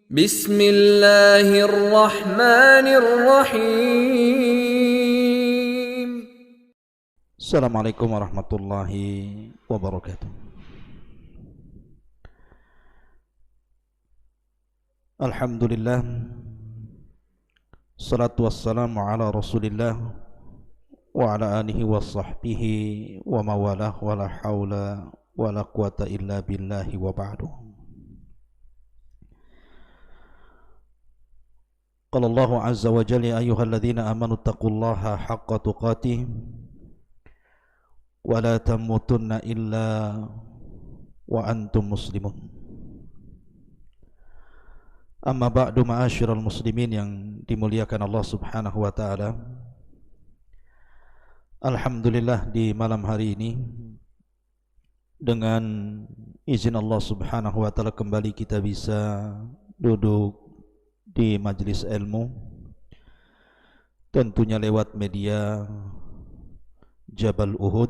Bismillahirrahmanirrahim. Assalamualaikum warahmatullahi wabarakatuh. Alhamdulillah, salatu wassalamu ala rasulillah wa ala alihi wa sahbihi wa mawalah wa la hawla wa la quwata illa billahi wa ba'du. Qala Allahu azza wa jalla, ya ayyuhalladzina amanu taqullaha haqqa tuqatih wa la tamutunna illa wa antum muslimun. Amma ba'du, ma'asyiral muslimin yang dimuliakan Allah subhanahu wa ta'ala. Alhamdulillah, di malam hari ini dengan izin Allah subhanahu wa ta'ala kembali kita bisa duduk di majlis ilmu, tentunya lewat media Jabal Uhud.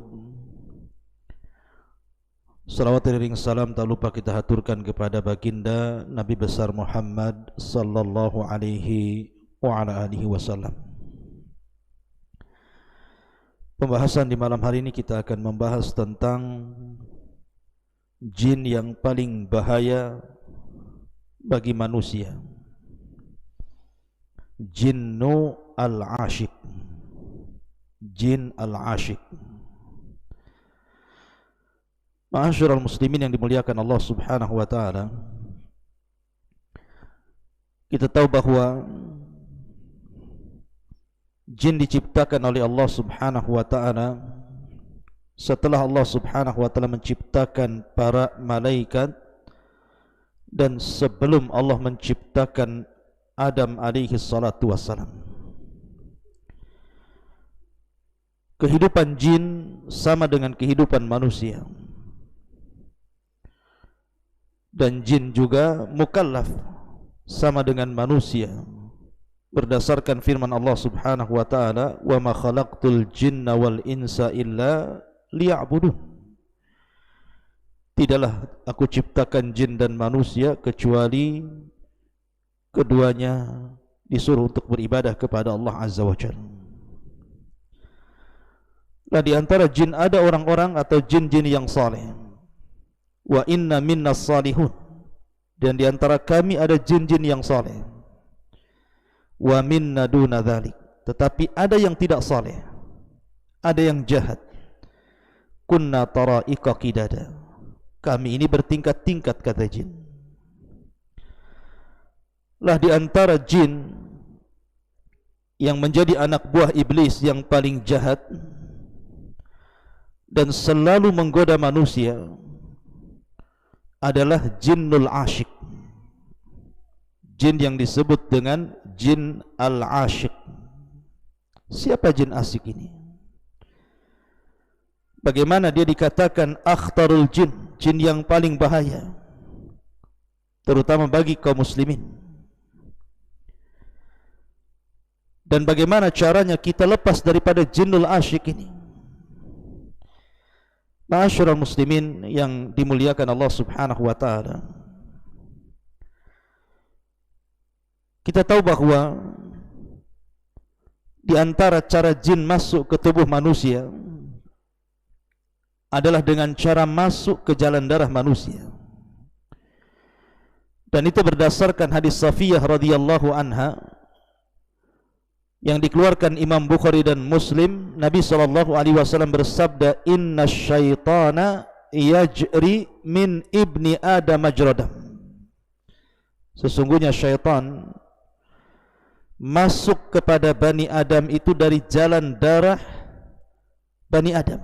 Salawat dan salam tak lupa kita haturkan kepada baginda Nabi besar Muhammad sallallahu alaihi wa ala alihi wasallam. Pembahasan di malam hari ini kita akan membahas tentang jin yang paling bahaya bagi manusia. Jinnu al-ashiq. Jin al-ashiq. Ma'asyiral muslimin yang dimuliakan Allah subhanahu wa ta'ala, kita tahu bahwa jin diciptakan oleh Allah subhanahu wa ta'ala setelah Allah subhanahu wa ta'ala menciptakan para malaikat dan sebelum Allah menciptakan Adam alaihi salatu wassalam. Kehidupan jin sama dengan kehidupan manusia, dan jin juga mukallaf sama dengan manusia berdasarkan firman Allah subhanahu wa ta'ala, wa ma khalaqtul jinna wal insa illa liya'budun. Tidaklah aku ciptakan jin dan manusia kecuali keduanya disuruh untuk beribadah kepada Allah azza wa jalla. Nah, di antara jin ada orang-orang atau jin-jin yang saleh. Wa inna minnas salihun, dan di antara kami ada jin-jin yang saleh. Wa minna duna dzalik, tetapi ada yang tidak saleh, ada yang jahat. Kunna tara'iqa qidada, kami ini bertingkat-tingkat, kata jin. Lah, di antara jin yang menjadi anak buah iblis yang paling jahat dan selalu menggoda manusia adalah jinnul ashiq. Jin yang disebut dengan jin al-ashiq. Siapa jin asik ini? Bagaimana dia dikatakan akhtarul jin, jin yang paling bahaya, terutama bagi kaum muslimin? Dan bagaimana caranya kita lepas daripada jinnul ashiq ini? Ma'asyiral muslimin yang dimuliakan Allah subhanahu wa ta'ala, kita tahu bahwa di antara cara jin masuk ke tubuh manusia adalah dengan cara masuk ke jalan darah manusia. Dan itu berdasarkan hadis Safiyah radhiyallahu anha yang dikeluarkan Imam Bukhari dan Muslim. Nabi SAW bersabda, inna syaitana yajri min ibni Adam majradam. Sesungguhnya syaitan masuk kepada Bani Adam itu dari jalan darah Bani Adam.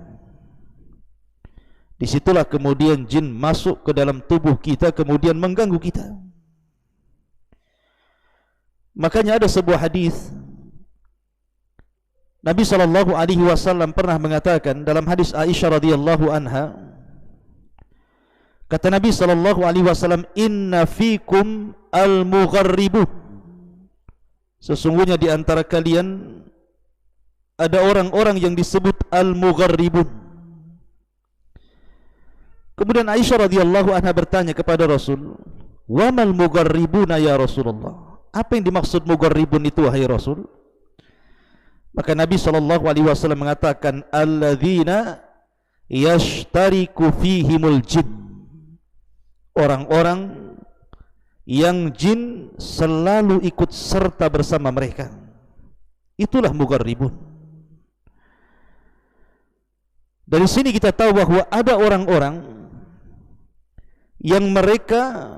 Disitulah kemudian jin masuk ke dalam tubuh kita, kemudian mengganggu kita. Makanya ada sebuah hadis Nabi SAW pernah mengatakan dalam hadis Aisyah radhiyallahu anha, kata Nabi SAW, inna fikum al-mugharribun, sesungguhnya di antara kalian ada orang-orang yang disebut al-mugharribun. Kemudian Aisyah radhiyallahu anha bertanya kepada Rasul, Wa mal mugharribuna ya Rasulullah? Apa yang dimaksud mugharribun itu wahai Rasul? Maka Nabi SAW mengatakan, alladzina yashtariku fihimul jin, orang-orang yang jin selalu ikut serta bersama mereka. Itulah mugharribun. Dari sini kita tahu bahwa ada orang-orang yang mereka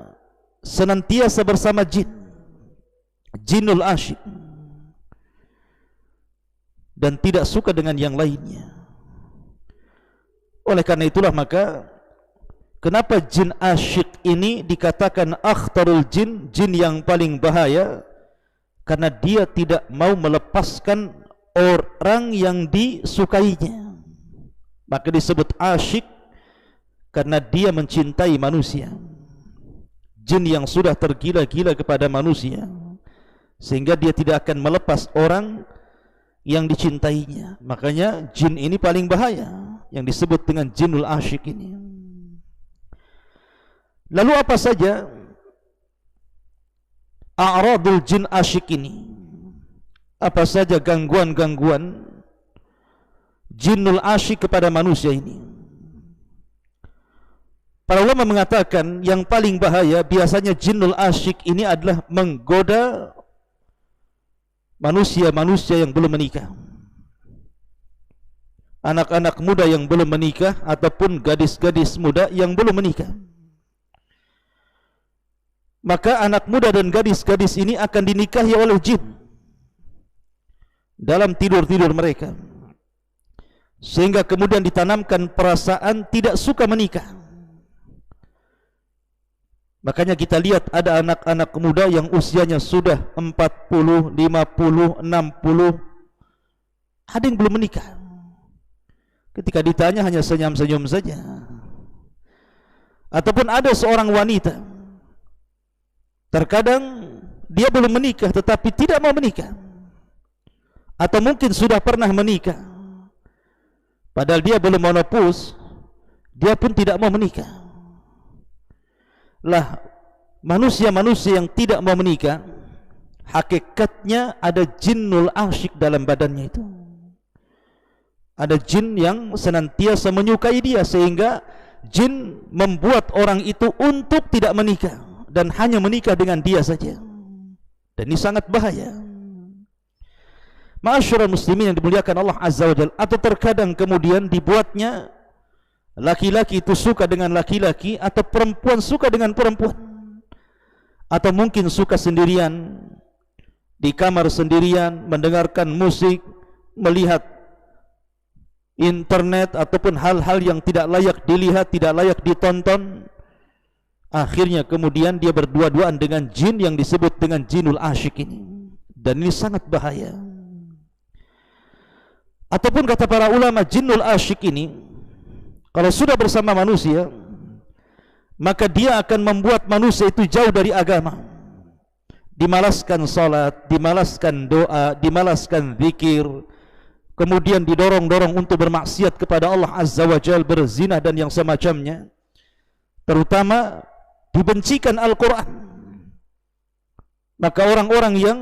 senantiasa bersama jin, jinul asyik, dan tidak suka dengan yang lainnya. Oleh karena itulah maka kenapa jin asyik ini dikatakan akhtarul jin, jin yang paling bahaya, karena dia tidak mau melepaskan orang yang disukainya. Maka disebut asyik karena dia mencintai manusia. Jin yang sudah tergila-gila kepada manusia, sehingga dia tidak akan melepas orang yang dicintainya. Makanya jin ini paling bahaya, yang disebut dengan jinul asyik ini. Lalu apa saja a'radul jin asyik ini? Apa saja gangguan-gangguan jinul asyik kepada manusia ini? Para ulama mengatakan yang paling bahaya biasanya jinul asyik ini adalah menggoda manusia-manusia yang belum menikah, anak-anak muda yang belum menikah, ataupun gadis-gadis muda yang belum menikah. Maka anak muda dan gadis-gadis ini akan dinikahi oleh jin dalam tidur-tidur mereka, sehingga kemudian ditanamkan perasaan tidak suka menikah. Makanya kita lihat ada anak-anak muda yang usianya sudah 40, 50, 60, ada yang belum menikah. Ketika ditanya hanya senyum-senyum saja. Ataupun ada seorang wanita, terkadang dia belum menikah tetapi tidak mau menikah, atau mungkin sudah pernah menikah, padahal dia belum menopause, dia pun tidak mau menikah. Lah, manusia-manusia yang tidak mau menikah, hakikatnya ada jinnul asyik dalam badannya itu. Ada jin yang senantiasa menyukai dia, sehingga jin membuat orang itu untuk tidak menikah dan hanya menikah dengan dia saja. Dan ini sangat bahaya. Ma'asyiral muslimin yang dimuliakan Allah Azza wa Jalla. Atau terkadang kemudian dibuatnya laki-laki itu suka dengan laki-laki, atau perempuan suka dengan perempuan, atau mungkin suka sendirian di kamar sendirian, mendengarkan musik, melihat internet, ataupun hal-hal yang tidak layak dilihat, tidak layak ditonton. Akhirnya kemudian dia berdua-duaan dengan jin yang disebut dengan jinul asyik ini, dan ini sangat bahaya. Ataupun kata para ulama, jinul asyik ini kalau sudah bersama manusia, maka dia akan membuat manusia itu jauh dari agama, dimalaskan salat, dimalaskan doa, dimalaskan zikir, kemudian didorong-dorong untuk bermaksiat kepada Allah Azza wa Jalla, berzina dan yang semacamnya. Terutama dibencikan Al-Quran. Maka orang-orang yang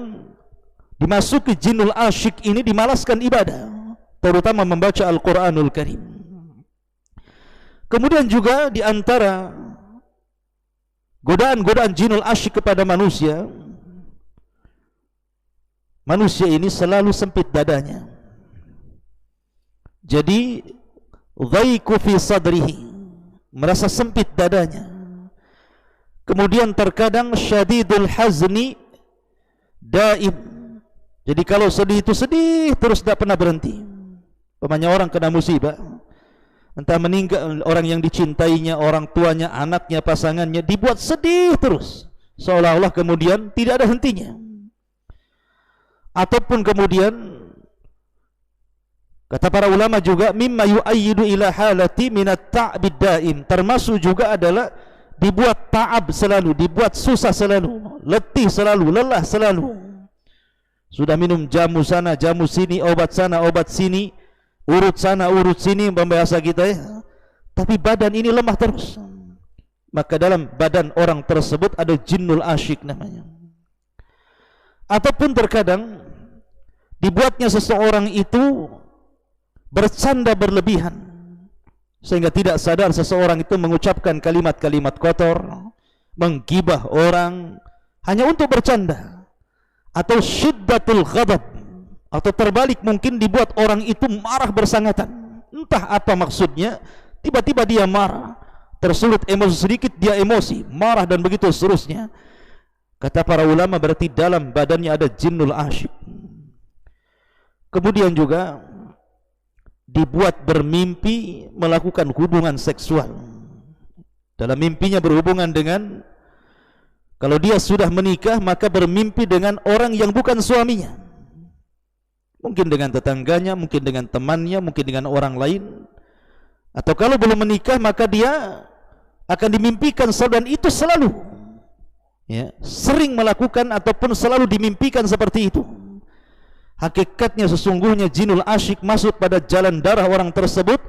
dimasuki jinul asyik ini dimalaskan ibadah, terutama membaca Al-Quranul Karim. Kemudian juga di antara godaan-godaan jinul asyik kepada manusia, manusia ini selalu sempit dadanya. Jadi dhaiku fi sadrihi, merasa sempit dadanya. Kemudian terkadang syadidul hazni daim, jadi kalau sedih itu sedih terus, tidak pernah berhenti. Umpamanya orang kena musibah, entah meninggal orang yang dicintainya, orang tuanya, anaknya, pasangannya, dibuat sedih terus, seolah-olah kemudian tidak ada hentinya. Ataupun kemudian kata para ulama juga, mimma yu'ayyidu ila halati minat ta'bid daim, termasuk juga adalah dibuat ta'ab selalu, dibuat susah selalu, letih selalu, lelah selalu. Sudah minum jamu sana, jamu sini, obat sana, obat sini, urut sana, urut sini, bahasa kita ya, tapi badan ini lemah terus. maka dalam badan orang tersebut ada jinnul asyik namanya. Ataupun terkadang dibuatnya seseorang itu bercanda berlebihan, sehingga tidak sadar seseorang itu mengucapkan kalimat-kalimat kotor, menggibah orang hanya untuk bercanda, atau syiddatul ghadab, atau terbalik mungkin dibuat orang itu marah bersangatan, entah apa maksudnya, tiba-tiba dia marah, tersulut emosi sedikit dia emosi, marah dan begitu seterusnya. Kata para ulama berarti dalam badannya ada jinnul asyik. Kemudian juga dibuat bermimpi melakukan hubungan seksual. Dalam mimpinya berhubungan dengan, kalau dia sudah menikah maka bermimpi dengan orang yang bukan suaminya, mungkin dengan tetangganya, mungkin dengan temannya, mungkin dengan orang lain. Atau kalau belum menikah maka dia akan dimimpikan, dan itu selalu sering melakukan ataupun selalu dimimpikan seperti itu. Hakikatnya sesungguhnya jinul asyik masuk pada jalan darah orang tersebut,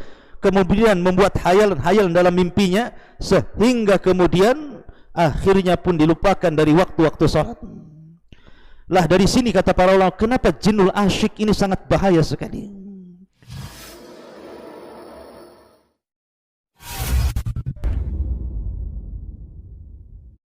kemudian membuat hayalan dalam mimpinya, sehingga kemudian akhirnya pun dilupakan dari waktu-waktu salat. Lah dari sini kata para ulama, kenapa jinul asyik ini sangat bahaya sekali.